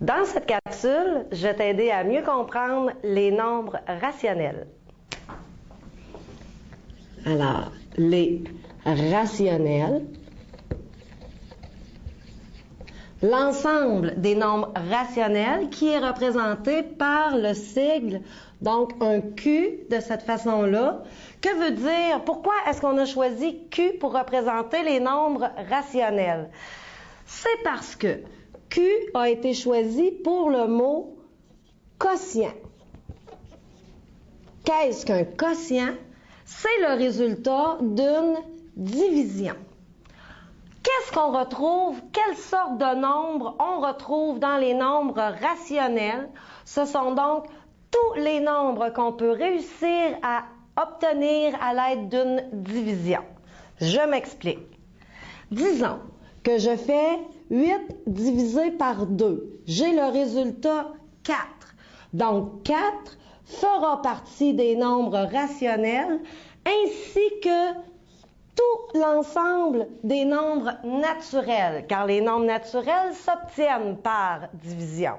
Dans cette capsule, je vais t'aider à mieux comprendre les nombres rationnels. Alors, les rationnels, l'ensemble des nombres rationnels qui est représenté par le sigle, donc un Q de cette façon-là. Que veut dire, pourquoi est-ce qu'on a choisi Q pour représenter les nombres rationnels? C'est parce que Q a été choisi pour le mot quotient. Qu'est-ce qu'un quotient? C'est le résultat d'une division. Qu'est-ce qu'on retrouve? Quelle sorte de nombres on retrouve dans les nombres rationnels? Ce sont donc tous les nombres qu'on peut réussir à obtenir à l'aide d'une division. Je m'explique. Disons que je fais 8 divisé par 2. J'ai le résultat 4. Donc 4 fera partie des nombres rationnels ainsi que tout l'ensemble des nombres naturels, car les nombres naturels s'obtiennent par division.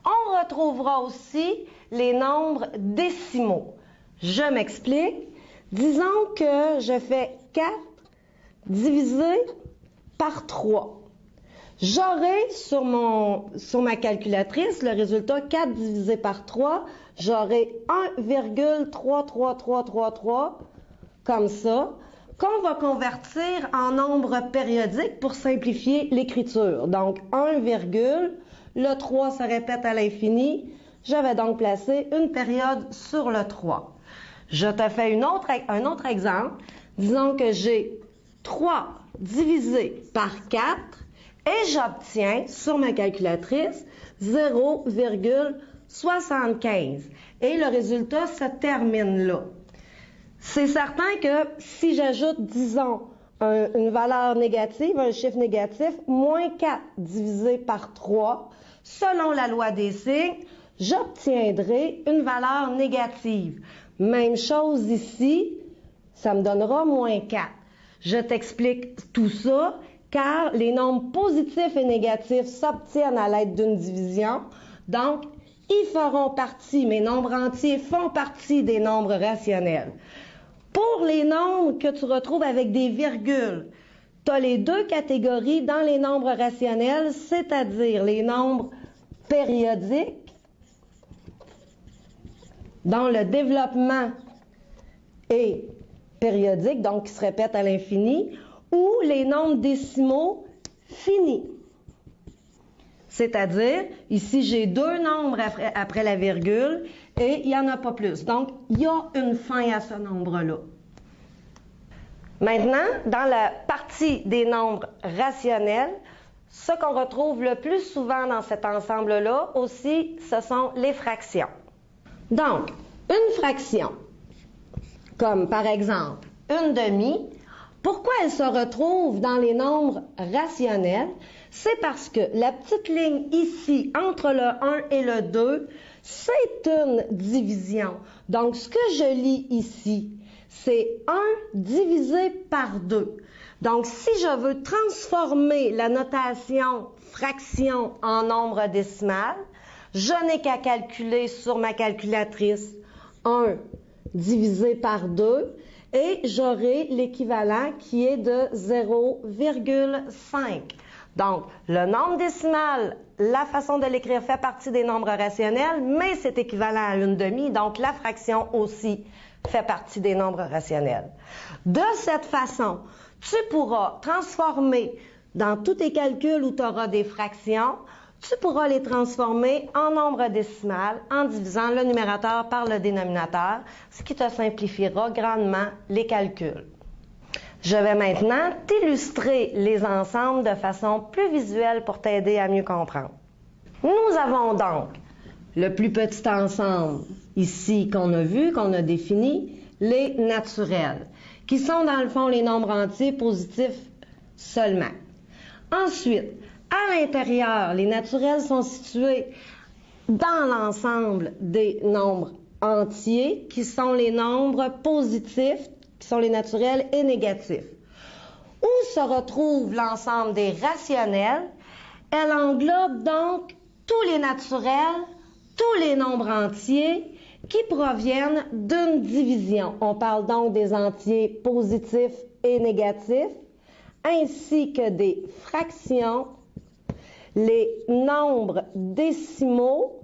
On retrouvera aussi les nombres décimaux. Je m'explique. Disons que je fais 4 divisé par 3. J'aurai sur ma calculatrice le résultat 4 divisé par 3. J'aurai 1,33333 comme ça, qu'on va convertir en nombre périodique pour simplifier l'écriture. Donc 1, le 3 se répète à l'infini. Je vais donc placer une période sur le 3. Je te fais un autre exemple. Disons que j'ai 3 divisé par 4 et j'obtiens sur ma calculatrice 0,75. Et le résultat se termine là. C'est certain que si j'ajoute, disons, une valeur négative, un chiffre négatif, moins 4 divisé par 3, selon la loi des signes, j'obtiendrai une valeur négative. Même chose ici, ça me donnera moins 4. Je t'explique tout ça, car les nombres positifs et négatifs s'obtiennent à l'aide d'une division. Donc, ils feront partie, mes nombres entiers font partie des nombres rationnels. Pour les nombres que tu retrouves avec des virgules, tu as les deux catégories dans les nombres rationnels, c'est-à-dire les nombres périodiques, dont le développement est périodique, donc qui se répète à l'infini, ou les nombres décimaux finis. C'est-à-dire, ici, j'ai deux nombres après la virgule et il n'y en a pas plus. Donc, il y a une fin à ce nombre-là. Maintenant, dans la partie des nombres rationnels, ce qu'on retrouve le plus souvent dans cet ensemble-là aussi, ce sont les fractions. Donc, une fraction, comme par exemple une demi, pourquoi elle se retrouve dans les nombres rationnels? C'est parce que la petite ligne ici, entre le 1 et le 2, c'est une division. Donc, ce que je lis ici, c'est 1 divisé par 2. Donc, si je veux transformer la notation fraction en nombre décimal, je n'ai qu'à calculer sur ma calculatrice 1 divisé par 2 et j'aurai l'équivalent qui est de 0,5. Donc, le nombre décimal, la façon de l'écrire fait partie des nombres rationnels, mais c'est équivalent à une demi, donc la fraction aussi fait partie des nombres rationnels. De cette façon, tu pourras transformer dans tous tes calculs où tu auras des fractions, tu pourras les transformer en nombre décimal en divisant le numérateur par le dénominateur, ce qui te simplifiera grandement les calculs. Je vais maintenant t'illustrer les ensembles de façon plus visuelle pour t'aider à mieux comprendre. Nous avons donc le plus petit ensemble ici qu'on a vu, qu'on a défini, les naturels, qui sont dans le fond les nombres entiers positifs seulement. Ensuite, à l'intérieur, les naturels sont situés dans l'ensemble des nombres entiers, qui sont les nombres positifs, qui sont les naturels et négatifs. Où se retrouve l'ensemble des rationnels? Elle englobe donc tous les naturels, tous les nombres entiers qui proviennent d'une division. On parle donc des entiers positifs et négatifs, ainsi que des fractions, les nombres décimaux.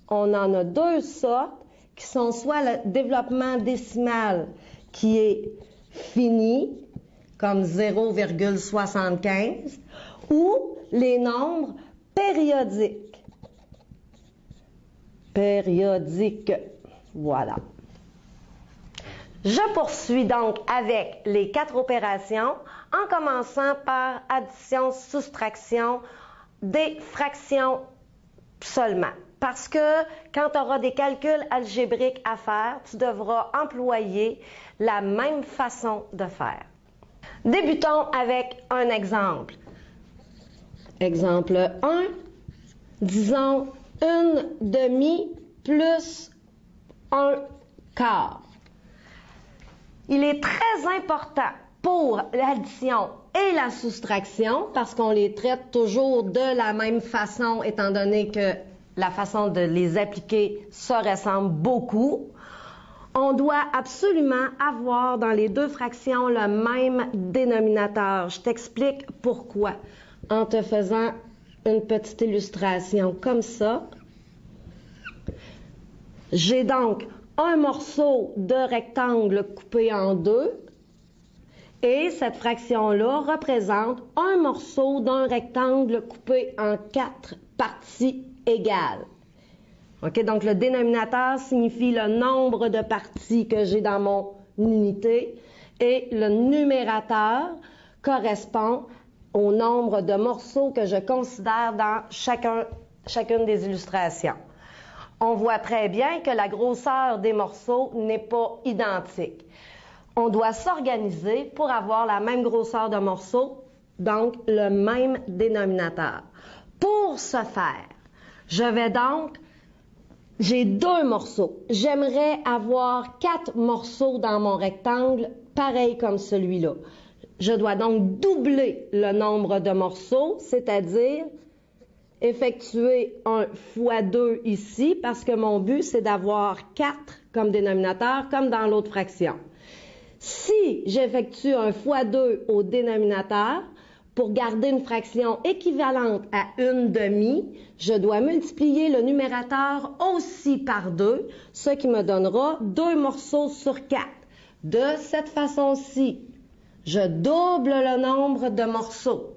On en a deux sortes, qui sont soit le développement décimal qui est fini, comme 0,75, ou les nombres périodiques. Périodiques, voilà. Je poursuis donc avec les 4 opérations, en commençant par addition, soustraction, des fractions seulement. Parce que quand tu auras des calculs algébriques à faire, tu devras employer la même façon de faire. Débutons avec un exemple. Exemple 1, disons 1/2 plus 1/4. Il est très important pour l'addition et la soustraction, parce qu'on les traite toujours de la même façon, étant donné que la façon de les appliquer se ressemble beaucoup. On doit absolument avoir dans les deux fractions le même dénominateur. Je t'explique pourquoi en te faisant une petite illustration comme ça. J'ai donc un morceau de rectangle coupé en deux et cette fraction-là représente un morceau d'un rectangle coupé en 4 parties égales. OK, donc le dénominateur signifie le nombre de parties que j'ai dans mon unité et le numérateur correspond au nombre de morceaux que je considère dans chacune des illustrations. On voit très bien que la grosseur des morceaux n'est pas identique. On doit s'organiser pour avoir la même grosseur de morceaux, donc le même dénominateur. Pour ce faire, j'ai 2 morceaux. J'aimerais avoir 4 morceaux dans mon rectangle, pareil comme celui-là. Je dois donc doubler le nombre de morceaux, c'est-à-dire effectuer 1 fois 2 ici, parce que mon but, c'est d'avoir 4 comme dénominateur, comme dans l'autre fraction. Si j'effectue 1 fois 2 au dénominateur, pour garder une fraction équivalente à 1/2, je dois multiplier le numérateur aussi par 2, ce qui me donnera 2 morceaux sur 4. De cette façon-ci, je double le nombre de morceaux.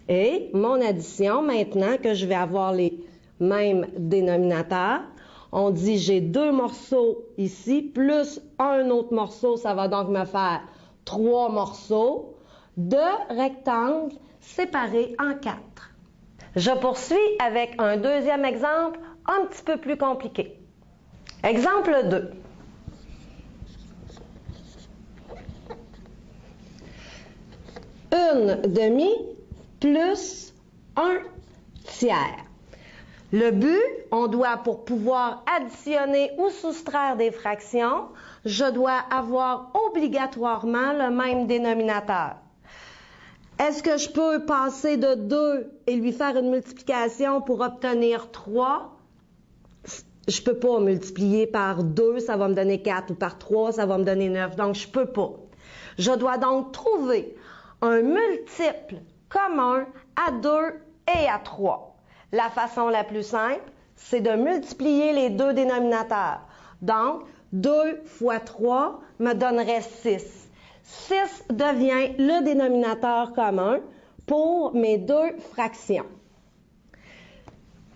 Et mon addition, maintenant que je vais avoir les mêmes dénominateurs, on dit j'ai 2 morceaux ici, plus un autre morceau, ça va donc me faire 3 morceaux de rectangles séparés en 4. Je poursuis avec un deuxième exemple un petit peu plus compliqué. Exemple 2. Une demi plus 1/3. Le but, on doit, pour pouvoir additionner ou soustraire des fractions, je dois avoir obligatoirement le même dénominateur. Est-ce que je peux passer de 2 et lui faire une multiplication pour obtenir 3? Je ne peux pas multiplier par 2, ça va me donner 4, ou par 3, ça va me donner 9, donc je ne peux pas. Je dois donc trouver un multiple commun à 2 et à 3. La façon la plus simple, c'est de multiplier les deux dénominateurs. Donc, 2 fois 3 me donnerait 6. 6 devient le dénominateur commun pour mes deux fractions.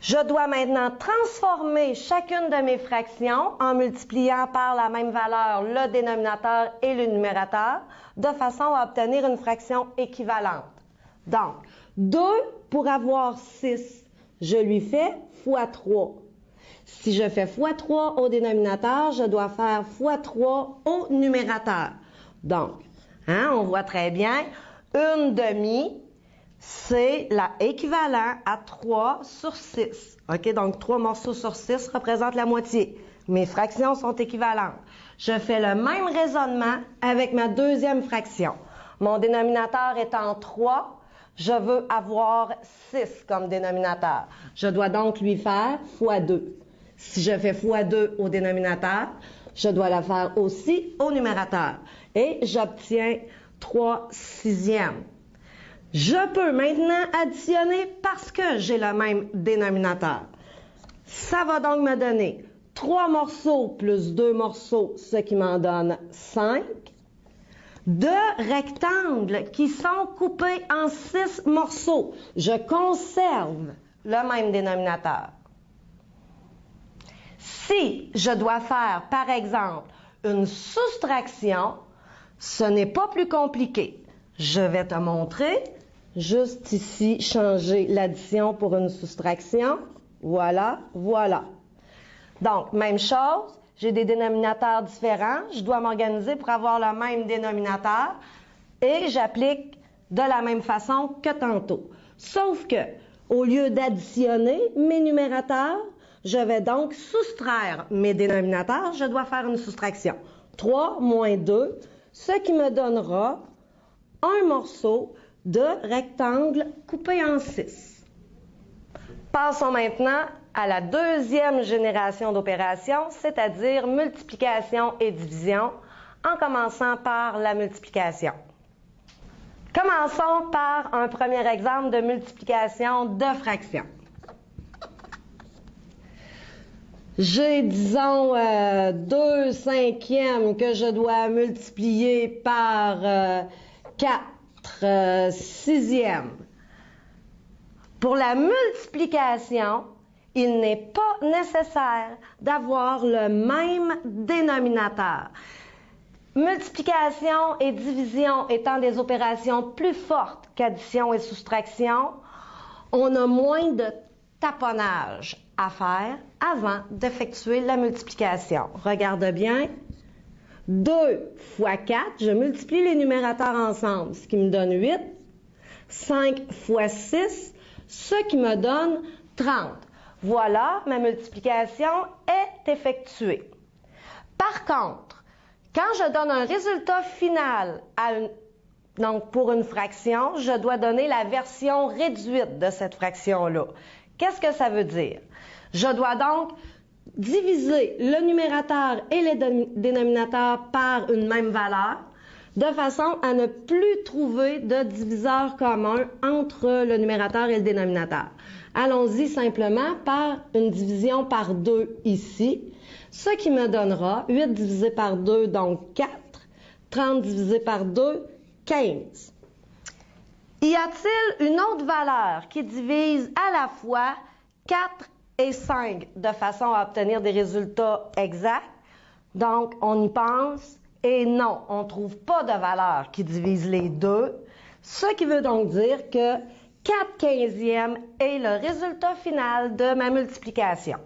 Je dois maintenant transformer chacune de mes fractions en multipliant par la même valeur le dénominateur et le numérateur de façon à obtenir une fraction équivalente. Donc, 2 pour avoir 6, je lui fais fois 3. Si je fais fois 3 au dénominateur, je dois faire fois 3 au numérateur. Donc, on voit très bien, 1/2, c'est l'équivalent à 3 sur 6. OK, donc 3 morceaux sur 6 représentent la moitié. Mes fractions sont équivalentes. Je fais le même raisonnement avec ma deuxième fraction. Mon dénominateur étant 3, Je veux avoir 6 comme dénominateur. Je dois donc lui faire fois 2. Si je fais fois 2 au dénominateur, je dois la faire aussi au numérateur. Et j'obtiens 3 sixièmes. Je peux maintenant additionner parce que j'ai le même dénominateur. Ça va donc me donner 3 morceaux plus 2 morceaux, ce qui m'en donne 5. 2 rectangles qui sont coupés en 6 morceaux. Je conserve le même dénominateur. Si je dois faire, par exemple, une soustraction, ce n'est pas plus compliqué. Je vais te montrer, juste ici, changer l'addition pour une soustraction. Voilà, voilà. Donc, même chose, j'ai des dénominateurs différents. Je dois m'organiser pour avoir le même dénominateur et j'applique de la même façon que tantôt. Sauf que, au lieu d'additionner mes numérateurs, je vais donc soustraire mes dénominateurs. Je dois faire une soustraction. 3 moins 2, ce qui me donnera un morceau de rectangle coupé en 6. Passons maintenant à la deuxième génération d'opérations, c'est-à-dire multiplication et division, en commençant par la multiplication. Commençons par un premier exemple de multiplication de fractions. J'ai, disons, 2 cinquièmes que je dois multiplier par 4 sixièmes. Pour la multiplication, il n'est pas nécessaire d'avoir le même dénominateur. Multiplication et division étant des opérations plus fortes qu'addition et soustraction, on a moins de taponnage à faire avant d'effectuer la multiplication. Regarde bien. 2 fois 4, je multiplie les numérateurs ensemble, ce qui me donne 8. 5 fois 6, ce qui me donne 30. Voilà, ma multiplication est effectuée. Par contre, quand je donne un résultat final donc pour une fraction, je dois donner la version réduite de cette fraction-là. Qu'est-ce que ça veut dire? Je dois donc diviser le numérateur et le dénominateur par une même valeur, de façon à ne plus trouver de diviseur commun entre le numérateur et le dénominateur. Allons-y simplement par une division par 2 ici, ce qui me donnera 8 divisé par 2, donc 4, 30 divisé par 2, 15. Y a-t-il une autre valeur qui divise à la fois 4 et 5 de façon à obtenir des résultats exacts? Donc, on y pense et non, on ne trouve pas de valeur qui divise les deux, ce qui veut donc dire que 4 quinzièmes est le résultat final de ma multiplication.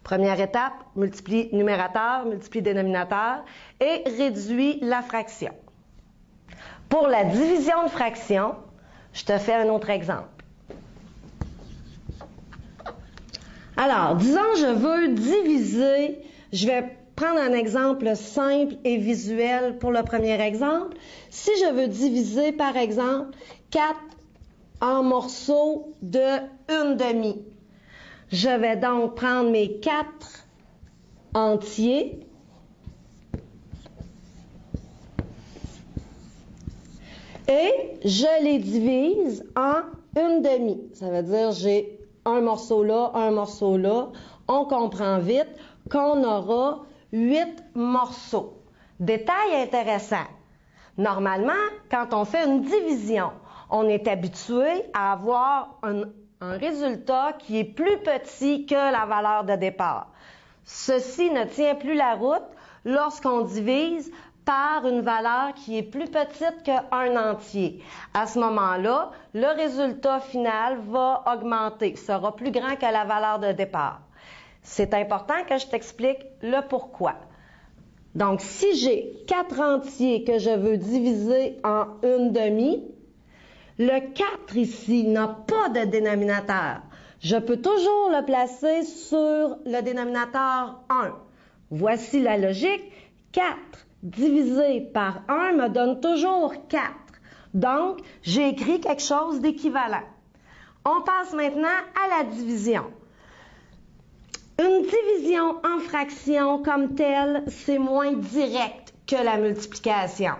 Première étape, multiplie numérateur, multiplie dénominateur et réduis la fraction. Pour la division de fraction, je te fais un autre exemple. Alors, disons, je veux diviser, je vais prendre un exemple simple et visuel pour le premier exemple. Si je veux diviser, par exemple, 4 en morceaux de 1/2, je vais donc prendre mes 4 entiers et je les divise en 1/2. Ça veut dire j'ai un morceau là, un morceau là. On comprend vite qu'on aura 8 morceaux. Détail intéressant. Normalement, quand on fait une division, on est habitué à avoir un résultat qui est plus petit que la valeur de départ. Ceci ne tient plus la route lorsqu'on divise par une valeur qui est plus petite qu'un entier. À ce moment-là, le résultat final va augmenter, sera plus grand que la valeur de départ. C'est important que je t'explique le pourquoi. Donc, si j'ai 4 entiers que je veux diviser en 1/2, le 4 ici n'a pas de dénominateur. Je peux toujours le placer sur le dénominateur 1. Voici la logique. 4 divisé par 1 me donne toujours 4. Donc, j'ai écrit quelque chose d'équivalent. On passe maintenant à la division. Une division en fractions comme telle, c'est moins direct que la multiplication.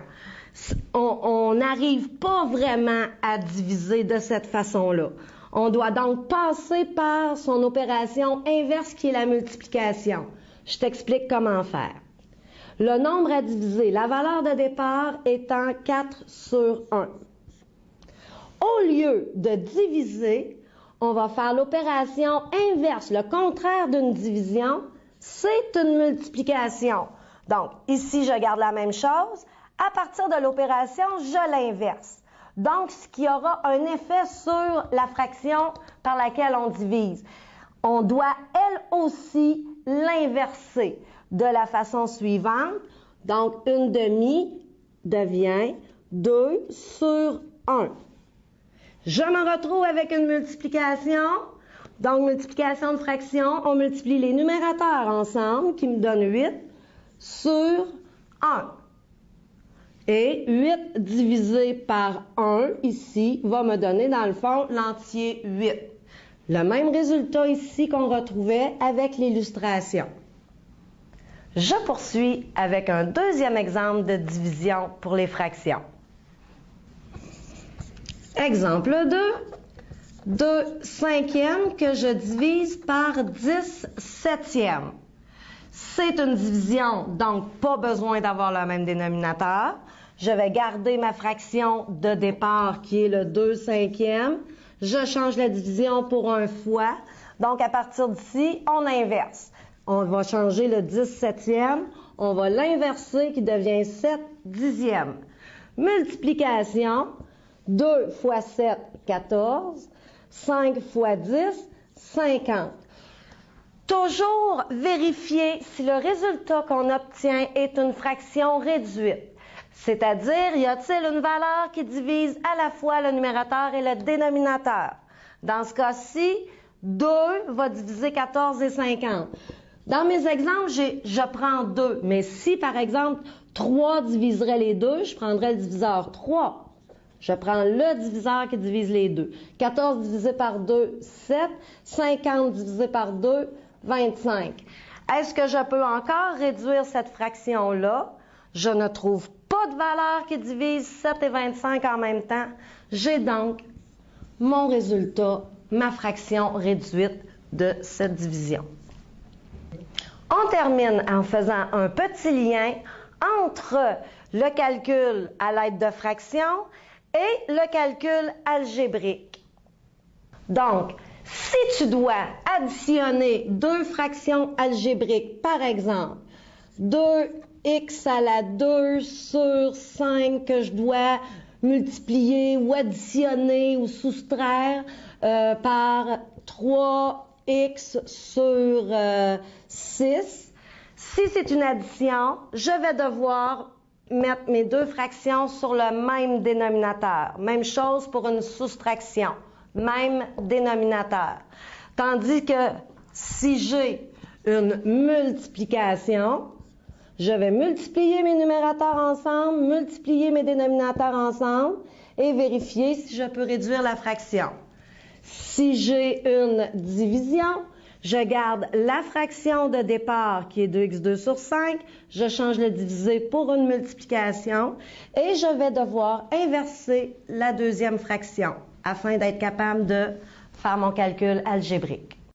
On n'arrive pas vraiment à diviser de cette façon-là. On doit donc passer par son opération inverse qui est la multiplication. Je t'explique comment faire. Le nombre à diviser, la valeur de départ étant 4 sur 1. Au lieu de diviser, on va faire l'opération inverse. Le contraire d'une division, c'est une multiplication. Donc, ici, je garde la même chose. À partir de l'opération, je l'inverse. Donc, ce qui aura un effet sur la fraction par laquelle on divise. On doit, elle aussi, l'inverser de la façon suivante. Donc, une demi devient 2 sur 1. Je me retrouve avec une multiplication. Donc, multiplication de fractions, on multiplie les numérateurs ensemble, qui me donne 8 sur 1. Et 8 divisé par 1, ici, va me donner, dans le fond, l'entier 8. Le même résultat ici qu'on retrouvait avec l'illustration. Je poursuis avec un deuxième exemple de division pour les fractions. Exemple 2. 2 cinquièmes que je divise par 10 septièmes. C'est une division, donc pas besoin d'avoir le même dénominateur. Je vais garder ma fraction de départ qui est le 2 cinquièmes. Je change la division pour un fois. Donc, à partir d'ici, on inverse. On va changer le 10 septième. On va l'inverser qui devient 7 dixièmes. Multiplication. 2 fois 7, 14. 5 fois 10, 50. Toujours vérifier si le résultat qu'on obtient est une fraction réduite. C'est-à-dire, y a-t-il une valeur qui divise à la fois le numérateur et le dénominateur? Dans ce cas-ci, 2 va diviser 14 et 50. Dans mes exemples, je prends 2. Mais si, par exemple, 3 diviserait les deux, je prendrais le diviseur 3. Je prends le diviseur qui divise les deux. 14 divisé par 2, 7. 50 divisé par 2, 25. Est-ce que je peux encore réduire cette fraction-là? Je ne trouve pas de valeur qui divise 7 et 25 en même temps. J'ai donc mon résultat, ma fraction réduite de cette division. On termine en faisant un petit lien entre le calcul à l'aide de fractions et le calcul algébrique. Donc, si tu dois additionner deux fractions algébriques, par exemple, 2x à la 2 sur 5 que je dois multiplier ou additionner ou soustraire par 3x sur 6, si c'est une addition, je vais devoir mettre mes deux fractions sur le même dénominateur. Même chose pour une soustraction. Même dénominateur. Tandis que si j'ai une multiplication, je vais multiplier mes numérateurs ensemble, multiplier mes dénominateurs ensemble et vérifier si je peux réduire la fraction. Si j'ai une division, je garde la fraction de départ qui est 2x2 sur 5, je change le divisé pour une multiplication et je vais devoir inverser la deuxième fraction afin d'être capable de faire mon calcul algébrique.